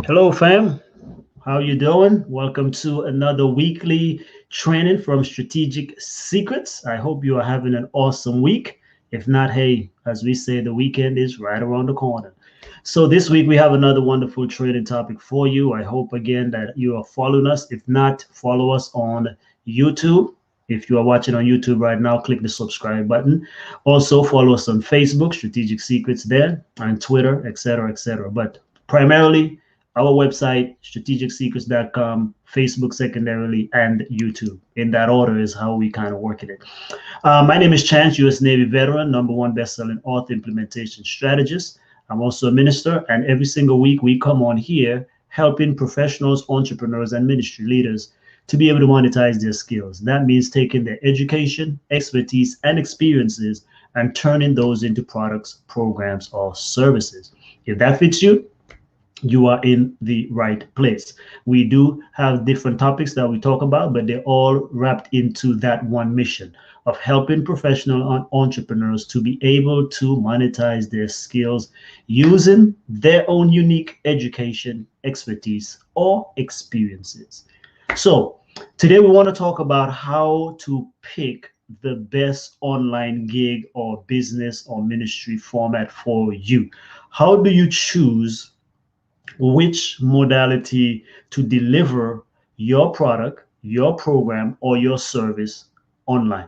Hello, fam. How you doing? Welcome to another weekly training from Strategic Secrets. I hope you are having an awesome week. If not, hey, as we say, the weekend is right around the corner. So this week we have another wonderful training topic for you. I hope again that you are following us. If not, follow us on YouTube. If you are watching on YouTube right now, click the subscribe button. Also follow us on Facebook, Strategic Secrets there, and Twitter, etc., etc. But primarily our website, strategicsecrets.com, Facebook secondarily, and YouTube. In that order is how we kind of work it. My name is Chance, U.S. Navy veteran, #1 best-selling author, implementation strategist. I'm also a minister, and every single week we come on here helping professionals, entrepreneurs, and ministry leaders to be able to monetize their skills. That means taking their education, expertise, and experiences and turning those into products, programs, or services. If that fits you, you are in the right place. We do have different topics that we talk about, but they're all wrapped into that one mission of helping professional entrepreneurs to be able to monetize their skills using their own unique education, expertise, or experiences. So, today we want to talk about how to pick the best online gig or business or ministry format for you. How do you choose which modality to deliver your product, your program, or your service online?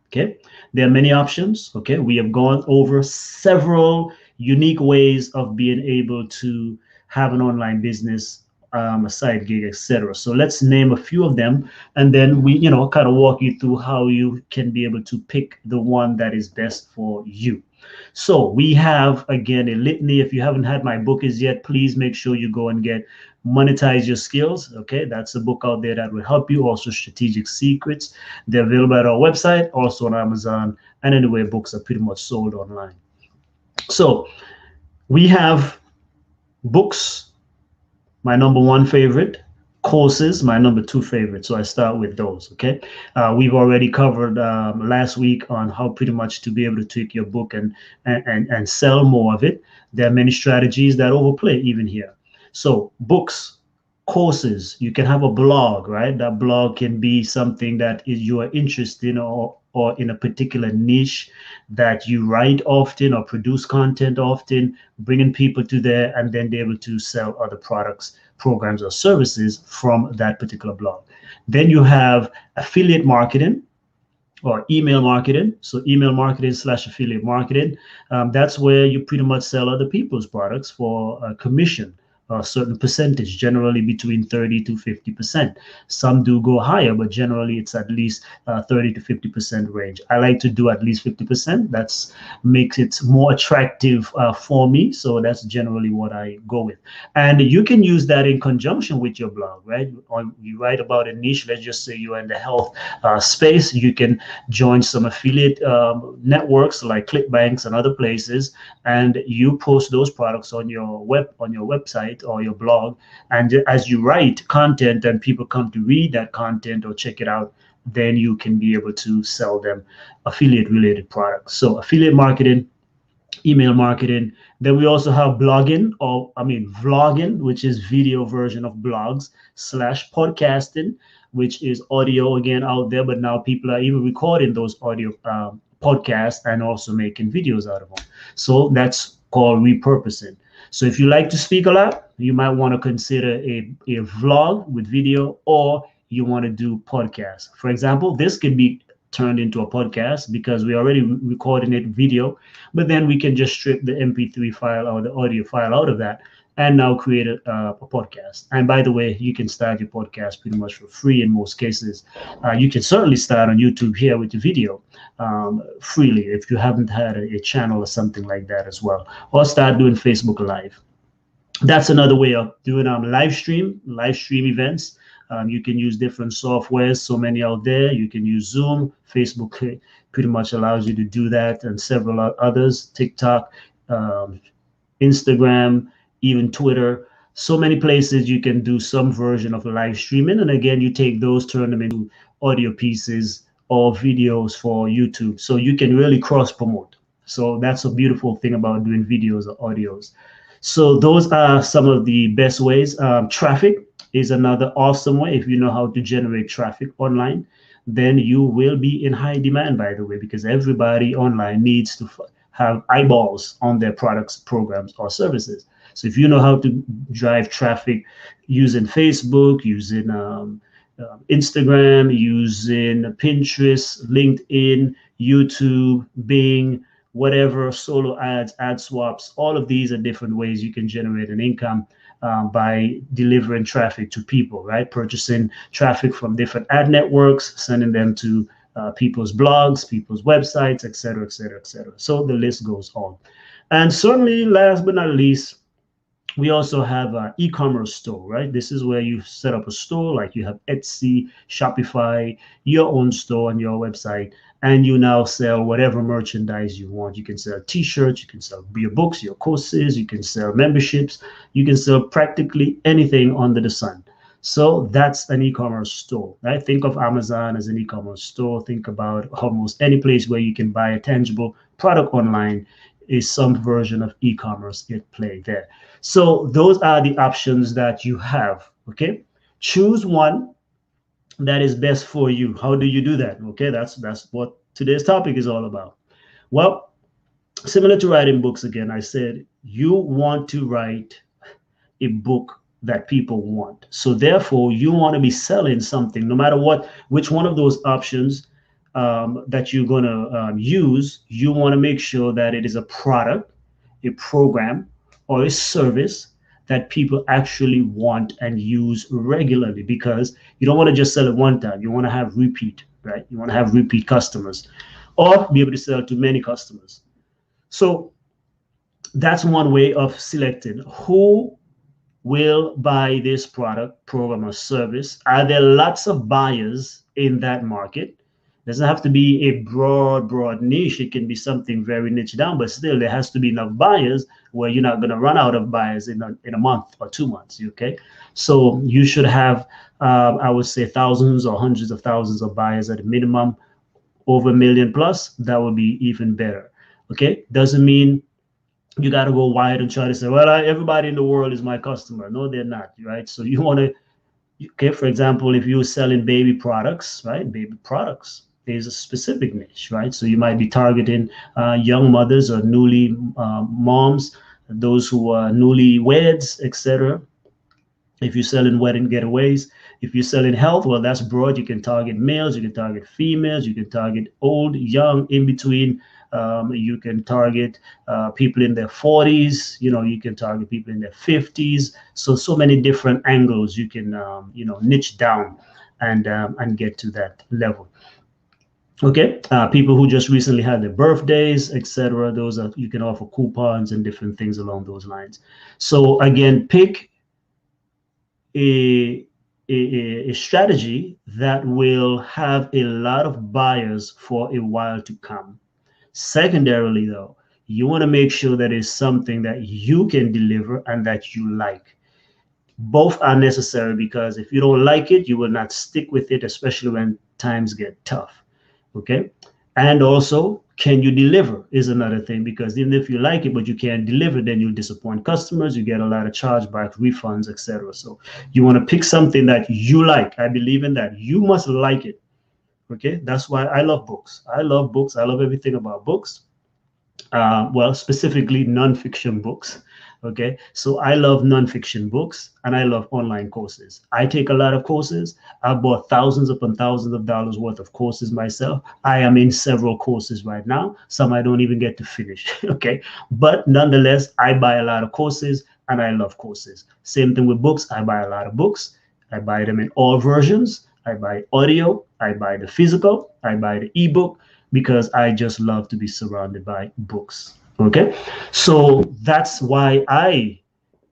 Okay, there are many options. Okay, we have gone over several unique ways of being able to have an online business, a side gig, etc. So let's name a few of them, and then we, kind of walk you through how you can be able to pick the one that is best for you. So we have again a litany. If you haven't had my book as yet, please make sure you go and get Monetize Your Skills. Okay, that's a book out there that will help you. Also, Strategic Secrets. They're available at our website, also on Amazon, and anywhere books are pretty much sold online. So we have books, my #1 favorite. Courses, my #2 favorite. So I start with those. Okay, we've already covered last week on how pretty much to be able to take your book and sell more of it. There are many strategies that overplay even here. So books, courses, you can have a blog, right? That blog can be something that is you are interested in, or in a particular niche that you write often or produce content often, bringing people to there and then be able to sell other products, programs, or services from that particular blog. Then you have affiliate marketing or email marketing. So email marketing / affiliate marketing. That's where you pretty much sell other people's products for a commission, a certain percentage, generally between 30 to 50%. Some do go higher, but generally it's at least 30 to 50% range. I like to do at least 50%. That's makes it more attractive for me. So that's generally what I go with. And you can use that in conjunction with your blog, right? Or you write about a niche. Let's just say you're in the health space. You can join some affiliate networks like ClickBanks and other places, and you post those products on your website or your blog. And as you write content and people come to read that content or check it out, then you can be able to sell them affiliate related products. So affiliate marketing, email marketing. Then we also have blogging, or vlogging, which is video version of blogs, / podcasting, which is audio again out there, but now people are even recording those audio podcasts and also making videos out of them. So that's called repurposing. So if you like to speak a lot, you might want to consider a vlog with video, or you want to do podcasts. For example, this can be turned into a podcast because we're already recording it video, but then we can just strip the MP3 file or the audio file out of that and now create a podcast. And by the way, you can start your podcast pretty much for free in most cases. You can certainly start on YouTube here with the video freely if you haven't had a channel or something like that as well, or start doing Facebook Live. That's another way of doing live stream events. You can use different softwares, so many out there. You can use Zoom. Facebook pretty much allows you to do that, and several others, TikTok, Instagram, even Twitter. So many places you can do some version of live streaming. And again, you take those, turn them into audio pieces or videos for YouTube. So you can really cross promote. So that's a beautiful thing about doing videos or audios. So those are some of the best ways. Traffic is another awesome way. If you know how to generate traffic online, then you will be in high demand, by the way, because everybody online needs to have eyeballs on their products, programs, or services. So if you know how to drive traffic using Facebook, using Instagram, using Pinterest, LinkedIn, YouTube, Bing, whatever, solo ads, ad swaps, all of these are different ways you can generate an income by delivering traffic to people, right? Purchasing traffic from different ad networks, sending them to people's blogs, people's websites, et cetera, et cetera, et cetera. So the list goes on. And certainly, last but not least, we also have an e-commerce store, right? This is where you set up a store, like you have Etsy, Shopify, your own store on your website, and you now sell whatever merchandise you want. You can sell t-shirts, you can sell your books, your courses, you can sell memberships, you can sell practically anything under the sun. So that's an e-commerce store, right? Think of Amazon as an e-commerce store. Think about almost any place where you can buy a tangible product online is some version of e-commerce at play there. So those are the options that you have, okay? Choose one that is best for you. How do you do that? Okay, that's what today's topic is all about. Well, similar to writing books again, I said you want to write a book that people want. So therefore, you want to be selling something, no matter which one of those options that you're going to use, you want to make sure that it is a product, a program, or a service that people actually want and use regularly, because you don't want to just sell it one time. You want to have repeat, right? You want to have repeat customers or be able to sell to many customers. So that's one way of selecting who will buy this product, program, or service. Are there lots of buyers in that market? Doesn't have to be a broad niche. It can be something very niche down, but still there has to be enough buyers where you're not going to run out of buyers in a month or 2 months. Okay, so you should have, I would say, thousands or hundreds of thousands of buyers at a minimum. Over 1 million plus, that would be even better. Okay, doesn't mean you got to go wide and try to say, well, everybody in the world is my customer. No, they're not, right? So you want to, okay, for example, if you're selling baby products, right? Baby products is a specific niche, right? So you might be targeting young mothers or newly moms, those who are newlyweds, etc. If you're selling wedding getaways, if you're selling health, well, that's broad. You can target males, you can target females, you can target old, young, in between. You can target people in their 40s. You can target people in their 50s. So many different angles you can niche down and get to that level. Okay, people who just recently had their birthdays, etc. Those are, you can offer coupons and different things along those lines. So again, pick a strategy that will have a lot of buyers for a while to come. Secondarily, though, you want to make sure that it's something that you can deliver and that you like. Both are necessary, because if you don't like it, you will not stick with it, especially when times get tough. Okay, and also, can you deliver is another thing, because even if you like it but you can't deliver, then you'll disappoint customers, you get a lot of chargeback, refunds, etc. So you want to pick something that you like. I believe in that. You must like it. Okay, that's why I love books. I love books. I love everything about books. Well, specifically nonfiction books. Okay, so I love nonfiction books and I love online courses. I take a lot of courses. I've bought thousands upon thousands of dollars worth of courses myself. I am in several courses right now. Some I don't even get to finish. Okay, but nonetheless, I buy a lot of courses and I love courses. Same thing with books. I buy a lot of books. I buy them in all versions. I buy audio. I buy the physical. I buy the ebook, because I just love to be surrounded by books. Okay, so that's why I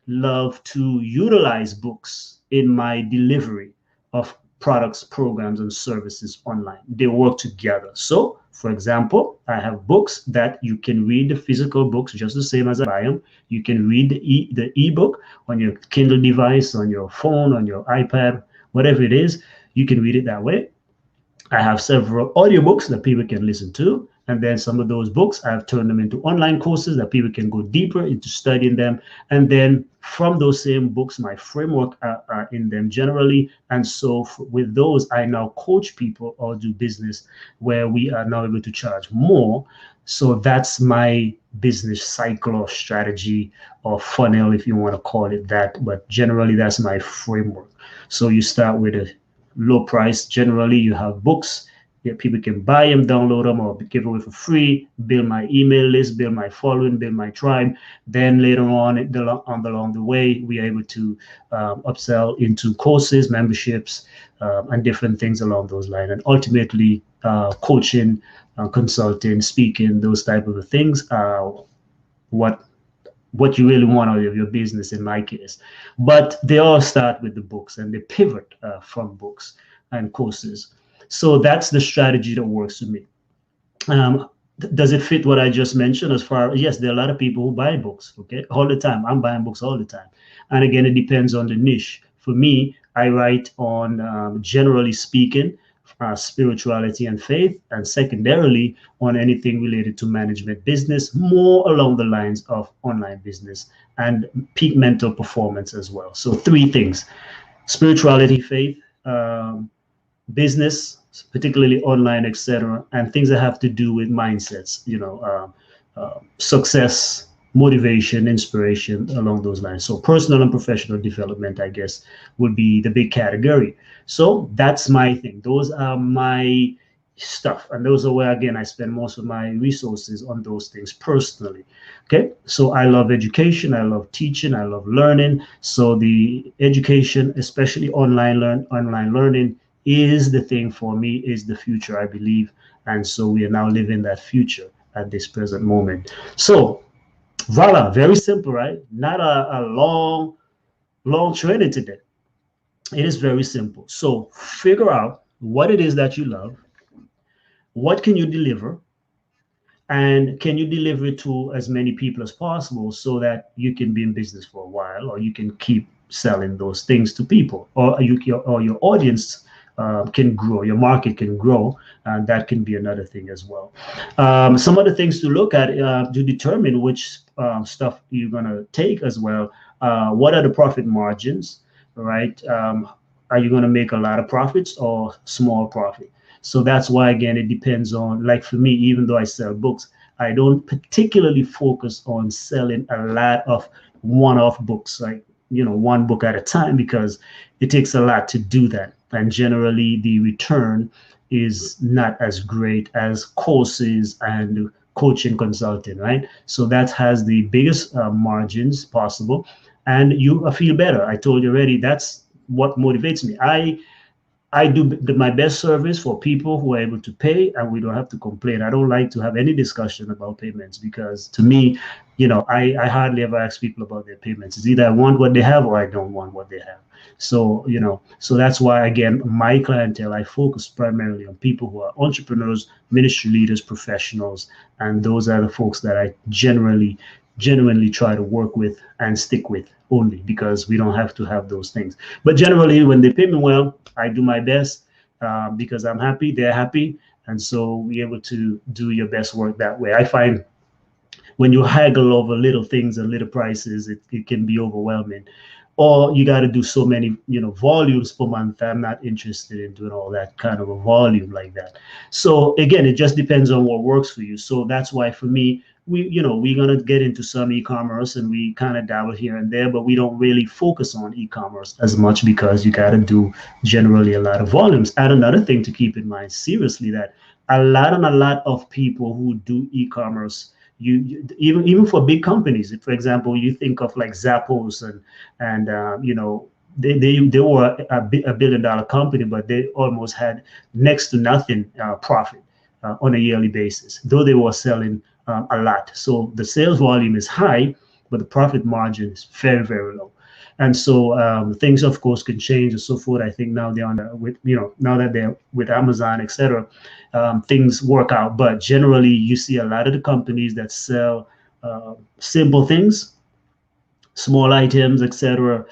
love to utilize books in my delivery of products, programs, and services online. They work together. So, for example, I have books that you can read, the physical books just the same as I buy them. You can read the ebook on your Kindle device, on your phone, on your iPad, whatever it is. You can read it that way. I have several audiobooks that people can listen to. And then some of those books, I've turned them into online courses that people can go deeper into studying them. And then from those same books, my framework are in them generally. And so with those, I now coach people or do business where we are now able to charge more. So that's my business cycle or strategy or funnel, if you want to call it that. But generally, that's my framework. So you start with a low price. Generally, you have books. Yeah, people can buy them, download them, or give away for free. Build my email list, build my following, build my tribe. Then later on, along the way, we are able to upsell into courses, memberships, and different things along those lines. And ultimately, coaching, consulting, speaking, those type of things are what you really want out of your business in my case. But they all start with the books and they pivot from books and courses. So that's the strategy that works for me. Does it fit what I just mentioned? As far as, yes, there are a lot of people who buy books, okay, all the time. I'm buying books all the time. And again, it depends on the niche. For me, I write on, generally speaking, spirituality and faith, and secondarily on anything related to management business, more along the lines of online business and peak mental performance as well. So three things: spirituality, faith, business, particularly online, etc., and things that have to do with mindsets, success, motivation, inspiration, along those lines. So personal and professional development, I guess, would be the big category. So that's my thing. Those are my stuff, and those are where, again, I spend most of my resources on those things personally. Okay, so I love education, I love teaching, I love learning. So the education, especially online learning, is the thing for me, is the future, I believe. And so we are now living that future at this present moment. So voila, very simple, right? Not a long training today. It is very simple. So figure out what it is that you love, what can you deliver, and can you deliver it to as many people as possible so that you can be in business for a while, or you can keep selling those things to people, or your audience can grow, your market can grow, and that can be another thing as well. Some other things to look at to determine which stuff you're going to take as well. What are the profit margins, right? Are you going to make a lot of profits or small profit? So that's why, again, it depends on, like for me, even though I sell books, I don't particularly focus on selling a lot of one-off books, like, one book at a time, because it takes a lot to do that. And generally the return is not as great as courses and coaching consulting, right? So that has the biggest margins possible, and you feel better. I told you already, that's what motivates me. I do my best service for people who are able to pay, and we don't have to complain. I don't like to have any discussion about payments, because to me, I hardly ever ask people about their payments. It's either I want what they have or I don't want what they have. So, so that's why, again, my clientele, I focus primarily on people who are entrepreneurs, ministry leaders, professionals, and those are the folks that I genuinely try to work with and stick with, only because we don't have to have those things. But generally, when they pay me well, I do my best because I'm happy, they're happy. And so we're able to do your best work that way. I find when you haggle over little things and little prices, it can be overwhelming. Or you got to do so many, volumes per month. I'm not interested in doing all that kind of a volume like that. So again, it just depends on what works for you. So that's why for me, we're going to get into some e-commerce, and we kind of dabble here and there, but we don't really focus on e-commerce as much, because you got to do generally a lot of volumes. And another thing to keep in mind, seriously, that a lot of people who do e-commerce, you even for big companies, for example, you think of like Zappos and they were a billion-dollar company, but they almost had next to nothing profit on a yearly basis, though they were selling a lot. So the sales volume is high, but the profit margin is very, very low. And so things, of course, can change and so forth. I think now they're now that they're with Amazon, etc., things work out. But generally, you see a lot of the companies that sell simple things, small items, etc.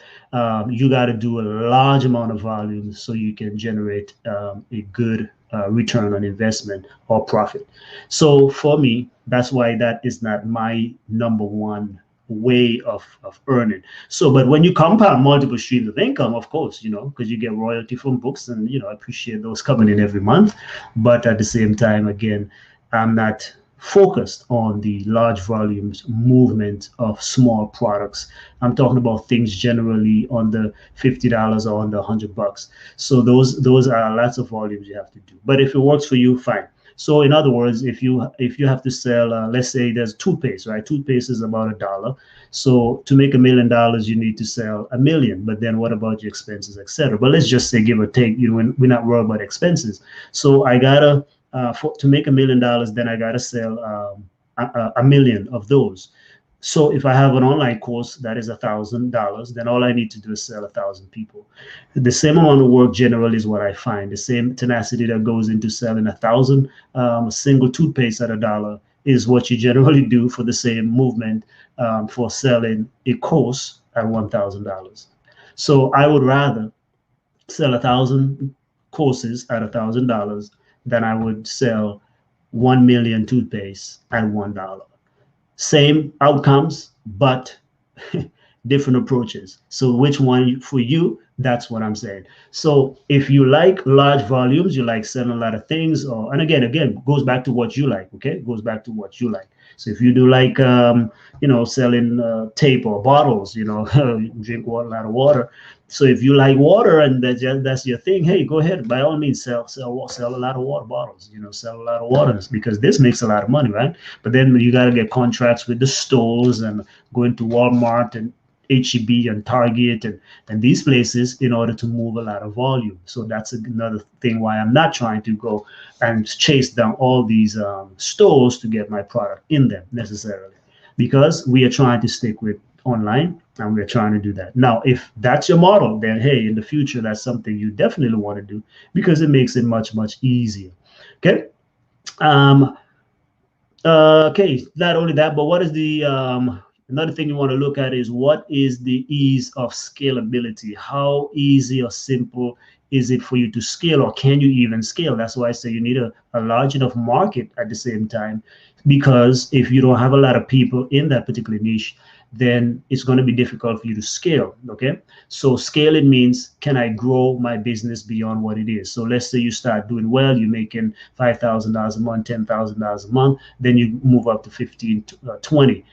You got to do a large amount of volume so you can generate a good return on investment or profit. So for me, that's why that is not my number one way of earning. So, but when you compound multiple streams of income, of course, because you get royalty from books, and I appreciate those coming in every month. But at the same time, again, I'm not focused on the large volumes movement of small products. I'm talking about things generally under $50 or under $100. So those are lots of volumes you have to do. But if it works for you, fine. So in other words, if you have to sell, let's say there's toothpaste, right? Toothpaste is about $1. So to make $1 million, you need to sell 1 million. But then what about your expenses, etc.? But let's just say, give or take, we're not worried about expenses. So I gotta to make $1 million, then I gotta sell a million of those. So if I have an online course that is $1,000, then all I need to do is sell 1,000 people. The same amount of work generally is what I find. The same tenacity that goes into selling 1,000 single toothpaste at $1 is what you generally do for the same movement for selling a course at $1,000. So I would rather sell 1,000 courses at $1,000 than I would sell 1 million toothpaste at $1. Same outcomes, but different approaches. So which one for you? That's what I'm saying. So if you like large volumes, you like selling a lot of things, and again, goes back to what you like. Okay, goes back to what you like. So if you do like, selling tape or bottles, drink a lot of water. So if you like water and that's your thing, hey, go ahead. By all means, sell a lot of water bottles, sell a lot of waters, because this makes a lot of money, right? But then you got to get contracts with the stores and go into Walmart and HEB and Target and these places in order to move a lot of volume. So that's another thing why I'm not trying to go and chase down all these stores to get my product in them necessarily, because we are trying to stick with online and we're trying to do that. Now, if that's your model, then hey, in the future, that's something you definitely want to do because it makes it much, much easier. Okay. Okay, not only that, but what is the another thing you want to look at is what is the ease of scalability? How easy or simple is it for you to scale, or can you even scale? That's why I say you need a large enough market at the same time, because if you don't have a lot of people in that particular niche, then it's going to be difficult for you to scale. Okay, so scaling means, can I grow my business beyond what it is? So let's say you start doing well, you're making $5,000 a month, $10,000 a month, then you move up to 15, 20.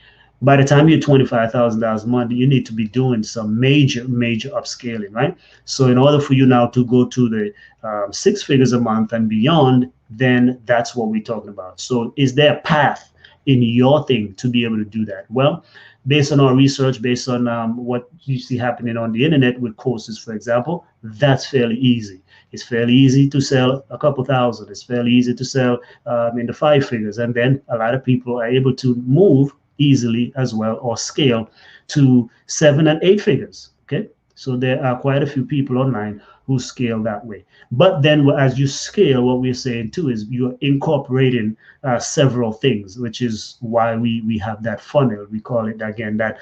By the time you're $25,000 a month, you need to be doing some major upscaling, right? So in order for you now to go to the 6 figures a month and beyond, then that's what we're talking about. So is there a path in your thing to be able to do that? Well, based on our research, based on what you see happening on the internet with courses, for example, that's fairly easy. It's fairly easy to sell a couple thousand. It's fairly easy to sell in the 5 figures. And then a lot of people are able to move easily as well, or scale to 7 and 8 figures. Okay, so there are quite a few people online who scale that way. But then as you scale, what we're saying too is you're incorporating several things, which is why we have that funnel. We call it again that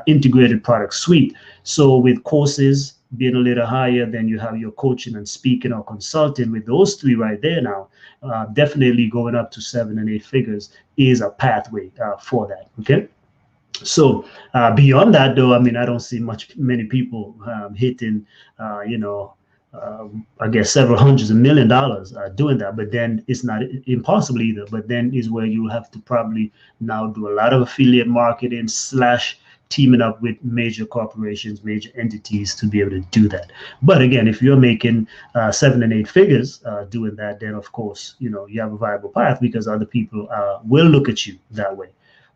integrated product suite. So with courses being a little higher, then you have your coaching and speaking or consulting. With those 3 right there now, definitely going up to 7 and 8 figures is a pathway for that. Okay. So beyond that, though, I mean, I don't see many people hitting, I guess several hundreds of $1 million doing that. But then it's not impossible either. But then is where you have to probably now do a lot of affiliate marketing / teaming up with major corporations, major entities to be able to do that. But again, if you're making 7 and 8 figures doing that, then of course, you have a viable path because other people will look at you that way.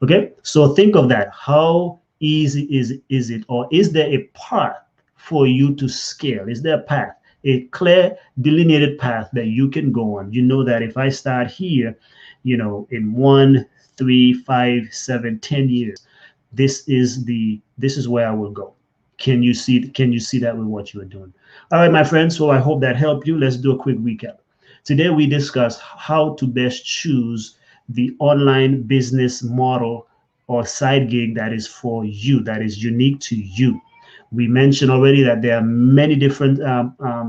Okay, so think of that. How easy is it, or is there a path for you to scale? Is there a path, a clear delineated path that you can go on? You know that if I start here, in 1, 3, 5, 7, 10 years, this is where I will go. Can you see that with what you are doing? All right, my friends. So I hope that helped you. Let's do a quick recap. Today we discussed how to best choose the online business model or side gig that is for you, that is unique to you. We mentioned already that there are many different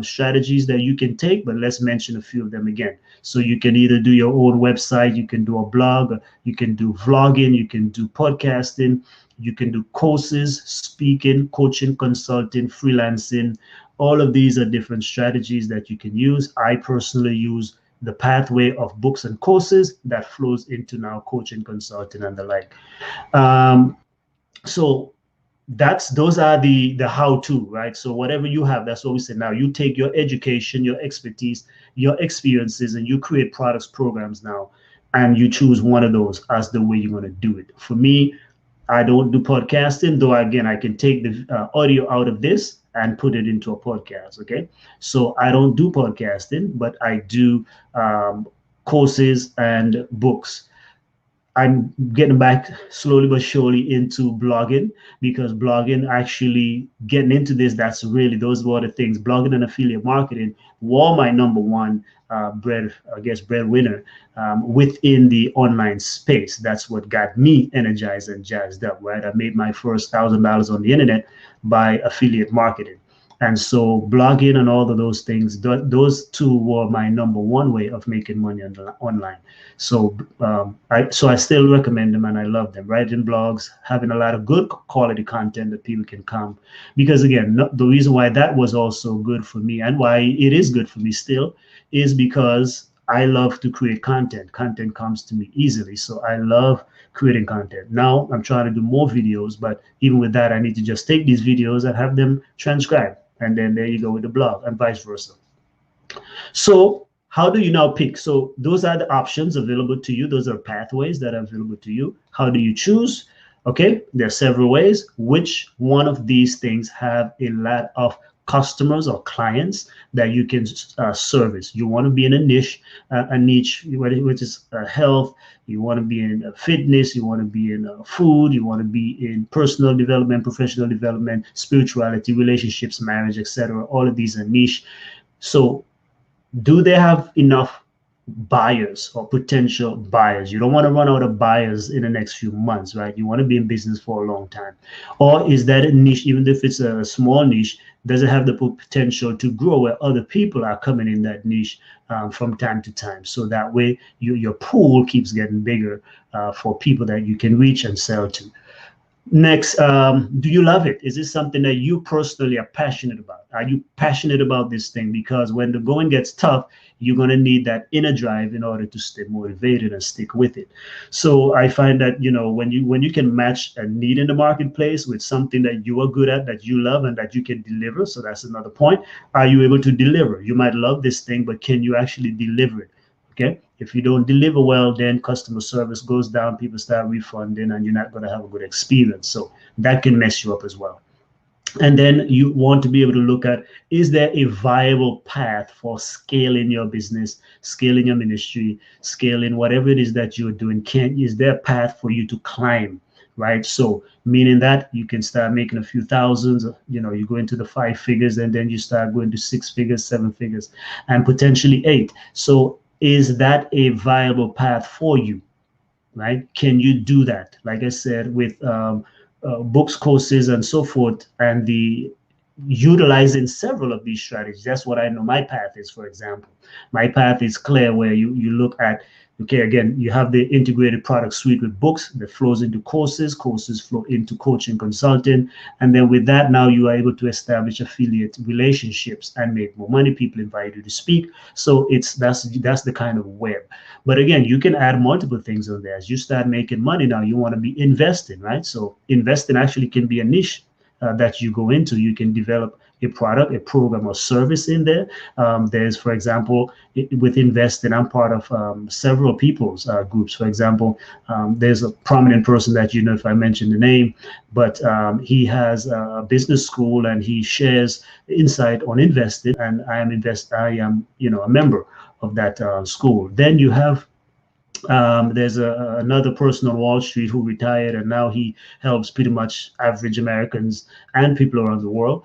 strategies that you can take, but let's mention a few of them again. So you can either do your own website, you can do a blog, you can do vlogging, you can do podcasting, you can do courses, speaking, coaching, consulting, freelancing. All of these are different strategies that you can use. I personally use the pathway of books and courses that flows into now coaching, consulting, and the like. So those are the how-to, right? So whatever you have, that's what we say. Now you take your education, your expertise, your experiences, and you create products, programs now, and you choose one of those as the way you're going to do it. For me, I don't do podcasting, though. Again, I can take the audio out of this and put it into a podcast. Okay, so I don't do podcasting, but I do courses and books. I'm getting back slowly but surely into blogging, because blogging, actually getting into this, that's really, those were the things. Blogging and affiliate marketing were my number one breadwinner within the online space. That's what got me energized and jazzed up, right? I made my first $1,000 on the internet by affiliate marketing. And so blogging and all of those things, those two were my number one way of making money online. So I still recommend them, and I love them. Writing blogs, having a lot of good quality content that people can come. Because again, the reason why that was also good for me, and why it is good for me still, is because I love to create content. Content comes to me easily. So I love creating content. Now I'm trying to do more videos, but even with that, I need to just take these videos and have them transcribed. And then there you go with the blog, and vice versa. So how do you now pick? So those are the options available to you. Those are pathways that are available to you. How do you choose? Okay, there are several ways. Which one of these things have a lot of customers or clients that you can service? You want to be in a niche, which is health. You want to be in fitness. You want to be in food. You want to be in personal development, professional development, spirituality, relationships, marriage, etc. All of these are niche. So do they have enough buyers or potential buyers? You don't want to run out of buyers in the next few months, right? You want to be in business for a long time. Or is that a niche, even if it's a small niche, does it have the potential to grow where other people are coming in that niche from time to time? So that way your pool keeps getting bigger for people that you can reach and sell to. Next, do you love it? Is this something that you personally are passionate about? Are you passionate about this thing? Because when the going gets tough, you're going to need that inner drive in order to stay motivated and stick with it. So I find that, when you can match a need in the marketplace with something that you are good at, that you love, and that you can deliver. So that's another point. Are you able to deliver? You might love this thing, but can you actually deliver it? Okay. If you don't deliver well, then customer service goes down, people start refunding, and you're not going to have a good experience. So that can mess you up as well. And then you want to be able to look at, is there a viable path for scaling your business, scaling your ministry, scaling whatever it is that you're doing? Is there a path for you to climb? Right. So meaning that you can start making a few thousands, you go into the 5 figures, and then you start going to 6 figures, 7 figures, and potentially 8. So is that a viable path for you? Right? Can you do that? Like I said, with books, courses, and so forth, and the utilizing several of these strategies. That's what I know my path is. For example, my path is clear, where you look at, okay, again, you have the integrated product suite with books that flows into courses flow into coaching, consulting, and then with that, now you are able to establish affiliate relationships and make more money. People invite you to speak. So that's the kind of web. But again, you can add multiple things on there. As you start making money now, you want to be investing, right? So investing actually can be a niche that you go into. You can develop a product, a program, or service in there. There's, for example, with investing, I'm part of several people's groups. For example, there's a prominent person that, if I mention the name, but he has a business school, and he shares insight on investing, and I am a member of that school. Then you have there's another person on Wall Street who retired, and now he helps pretty much average Americans and people around the world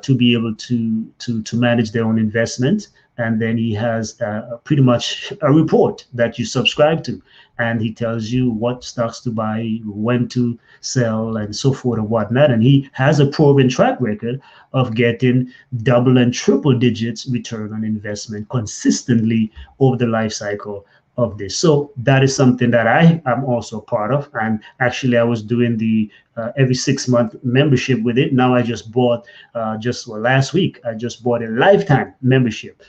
to be able to manage their own investment. And then he has pretty much a report that you subscribe to, and he tells you what stocks to buy, when to sell, and so forth and whatnot. And he has a proven track record of getting double and triple digits return on investment consistently over the life cycle of this. So that is something that I am also part of. And actually, I was doing the every 6 month membership with it. Now I just bought last week, I just bought a lifetime membership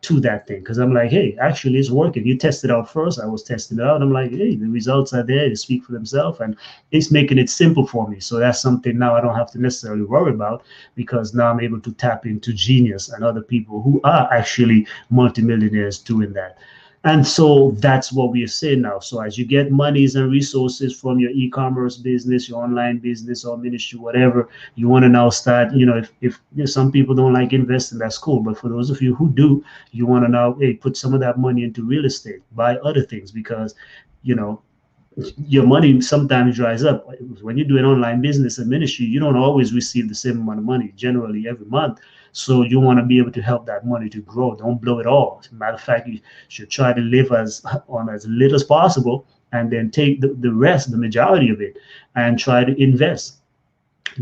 to that thing, because I'm like, hey, actually it's working. You test it out first. I was testing it out. I'm like, hey, the results are there. They speak for themselves, and it's making it simple for me. So that's something now I don't have to necessarily worry about, because now I'm able to tap into genius and other people who are actually multimillionaires doing that. And so that's what we are saying now. So as you get monies and resources from your e-commerce business, your online business or ministry, whatever, you want to now start, if some people don't like investing, that's cool. But for those of you who do, you want to now, hey, put some of that money into real estate, buy other things, because, your money sometimes dries up. When you do an online business and ministry, you don't always receive the same amount of money generally every month. So you want to be able to help that money to grow. Don't blow it all. As a matter of fact, you should try to live on as little as possible, and then take the rest, the majority of it, and try to invest.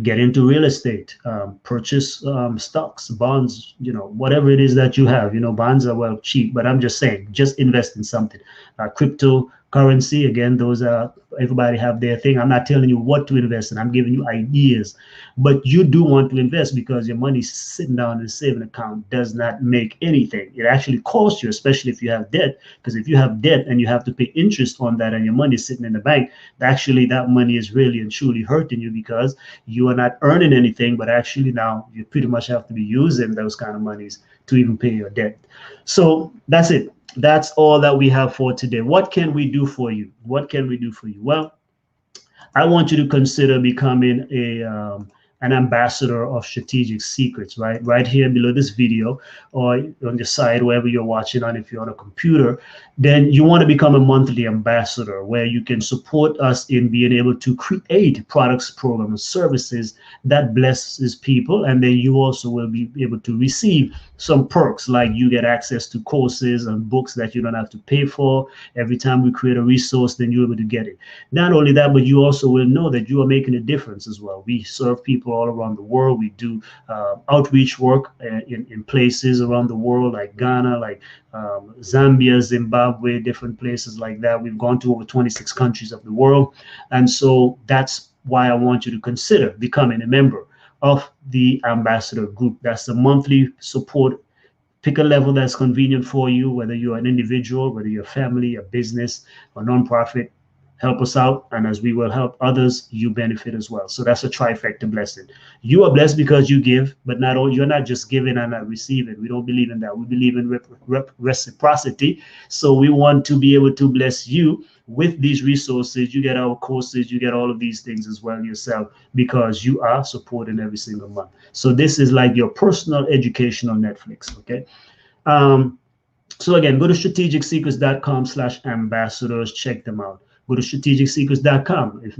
Get into real estate, purchase stocks, bonds, whatever it is that you have. Bonds are cheap, but I'm just saying, just invest in something. Cryptocurrency, again, those are, everybody have their thing. I'm not telling you what to invest in. I'm giving you ideas, but you do want to invest, because your money sitting down in a saving account does not make anything. It actually costs you, especially if you have debt, because if you have debt and you have to pay interest on that, and your money is sitting in the bank, actually that money is really and truly hurting you, because you are not earning anything, but actually now you pretty much have to be using those kind of monies to even pay your debt. So that's it. That's all that we have for today. What can we do for you? What can we do for you? Well, I want you to consider becoming an ambassador of Strategic Secrets, right here below this video, or on the side, wherever you're watching on. If you're on a computer, then you want to become a monthly ambassador, where you can support us in being able to create products, programs, services that blesses people. And then you also will be able to receive some perks, like you get access to courses and books that you don't have to pay for. Every time we create a resource, then you're able to get it. Not only that, but you also will know that you are making a difference as well. We serve people all around the world. We do outreach work in places around the world, like Ghana, like Zambia, Zimbabwe, different places like that. We've gone to over 26 countries of the world. And so that's why I want you to consider becoming a member of the ambassador group. That's the monthly support. Pick a level that's convenient for you, whether you're an individual, whether you're a family, a business, or nonprofit. Help us out, and as we will help others, you benefit as well. So that's a trifecta blessing. You are blessed because you give, but you're not just giving and not receiving. We don't believe in that. We believe in reciprocity. So we want to be able to bless you with these resources. You get our courses, you get all of these things as well yourself, because you are supporting every single month. So this is like your personal educational Netflix. Okay. So again, go to strategicsecrets.com/ambassadors. Check them out. Go to strategicsecrets.com. If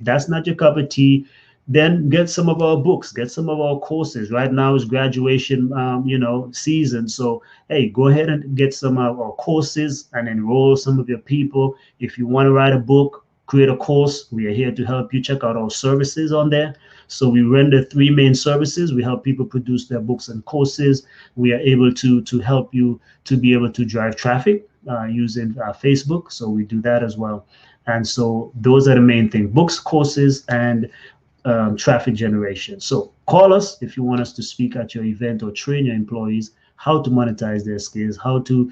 that's not your cup of tea, then get some of our books, get some of our courses. Right now is graduation, season. So, hey, go ahead and get some of our courses and enroll some of your people. If you want to write a book, create a course, we are here to help you. Check out our services on there. So we render 3 main services. We help people produce their books and courses. We are able to help you to be able to drive traffic using Facebook. So we do that as well. And so those are the main things: books, courses, and traffic generation. So call us if you want us to speak at your event, or train your employees how to monetize their skills, how to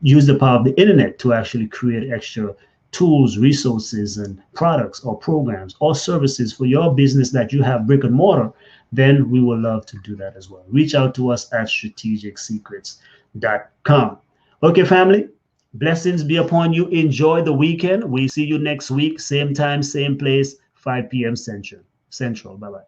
use the power of the internet to actually create extra tools, resources, and products or programs or services for your business that you have brick and mortar. Then we would love to do that as well. Reach out to us at strategicsecrets.com. Okay, family, blessings be upon you. Enjoy the weekend. We see you next week, same time, same place, 5 p.m. Central. Bye-bye.